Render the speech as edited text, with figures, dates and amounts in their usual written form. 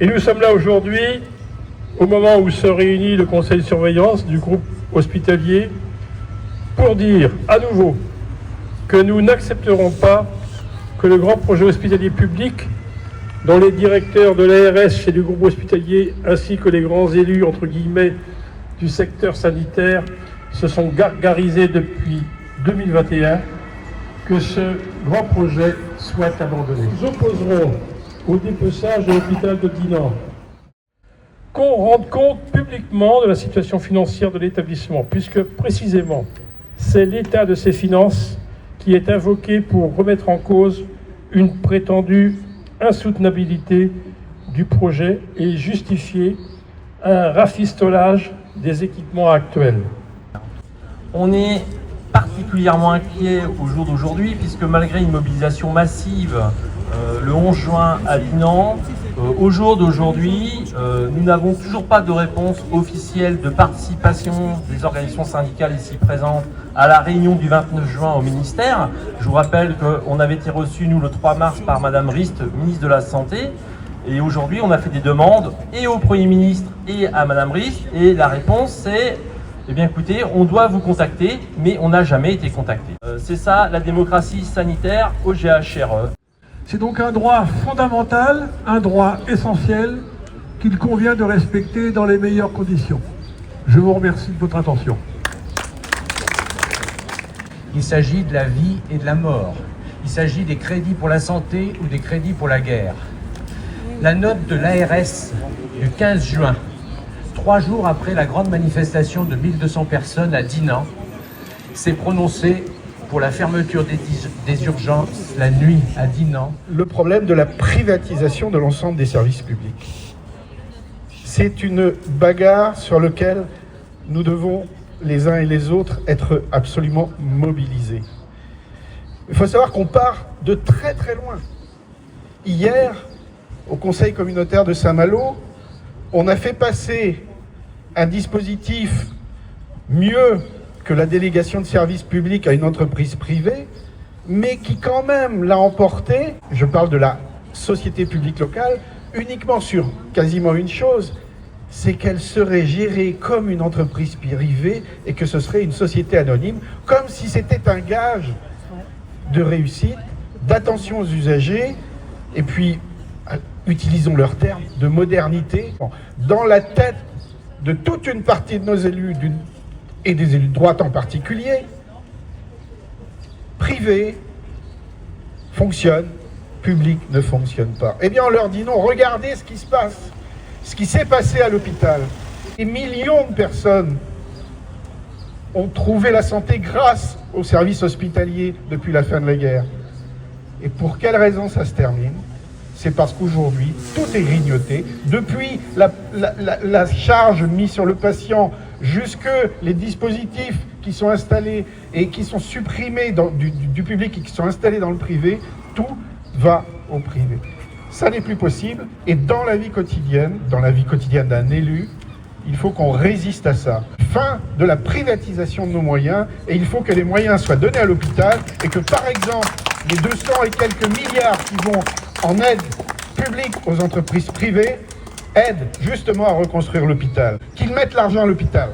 Et nous sommes là aujourd'hui, au moment où se réunit le conseil de surveillance du groupe hospitalier, pour dire à nouveau que nous n'accepterons pas que le grand projet hospitalier public, dont les directeurs de l'ARS chez du groupe hospitalier ainsi que les grands élus, entre guillemets, du secteur sanitaire, se sont gargarisés depuis 2021, que ce grand projet soit abandonné. Nous opposerons au dépeçage de l'hôpital de Dinan qu'on rende compte publiquement de la situation financière de l'établissement, puisque précisément c'est l'état de ses finances qui est invoqué pour remettre en cause une prétendue insoutenabilité du projet et justifier un rafistolage des équipements actuels. On est particulièrement inquiet au jour d'aujourd'hui puisque malgré une mobilisation massive le 11 juin à Dinan, au jour d'aujourd'hui, nous n'avons toujours pas de réponse officielle de participation des organisations syndicales ici présentes à la réunion du 29 juin au ministère. Je vous rappelle qu'on avait été reçus, nous, le 3 mars par Madame Rist, ministre de la Santé. Et aujourd'hui, on a fait des demandes et au Premier ministre et à Madame Rist. Et la réponse, c'est, eh bien écoutez, on doit vous contacter, mais on n'a jamais été contacté. C'est ça, la démocratie sanitaire au GHRE. C'est donc un droit fondamental, un droit essentiel qu'il convient de respecter dans les meilleures conditions. Je vous remercie de votre attention. Il s'agit de la vie et de la mort. Il s'agit des crédits pour la santé ou des crédits pour la guerre. La note de l'ARS du 15 juin, 3 jours après la grande manifestation de 1200 personnes à Dinan, s'est prononcée pour la fermeture des urgences la nuit à Dinan. Le problème de la privatisation de l'ensemble des services publics. C'est une bagarre sur laquelle nous devons, les uns et les autres, être absolument mobilisés. Il faut savoir qu'on part de très très loin. Hier, au Conseil communautaire de Saint-Malo, on a fait passer un dispositif mieux que la délégation de services publics à une entreprise privée, mais qui quand même l'a emporté, je parle de la société publique locale, uniquement sur quasiment une chose, c'est qu'elle serait gérée comme une entreprise privée et que ce serait une société anonyme, comme si c'était un gage de réussite, d'attention aux usagers, et puis, utilisons leurs termes, de modernité. Dans la tête de toute une partie de nos élus, et des élus de droite en particulier, privé fonctionne, public ne fonctionne pas. Eh bien, on leur dit non, regardez ce qui se passe, ce qui s'est passé à l'hôpital. Des millions de personnes ont trouvé la santé grâce aux services hospitaliers depuis la fin de la guerre. Et pour quelle raison ça se termine ? C'est parce qu'aujourd'hui, tout est grignoté. Depuis la charge mise sur le patient, jusque les dispositifs qui sont installés et qui sont supprimés du public et qui sont installés dans le privé, tout va au privé. Ça n'est plus possible. Et dans la vie quotidienne d'un élu, il faut qu'on résiste à ça. Fin de la privatisation de nos moyens, et il faut que les moyens soient donnés à l'hôpital et que, par exemple, les 200 et quelques milliards qui vont en aide publique aux entreprises privées aident justement à reconstruire l'hôpital. Qu'ils mettent l'argent à l'hôpital.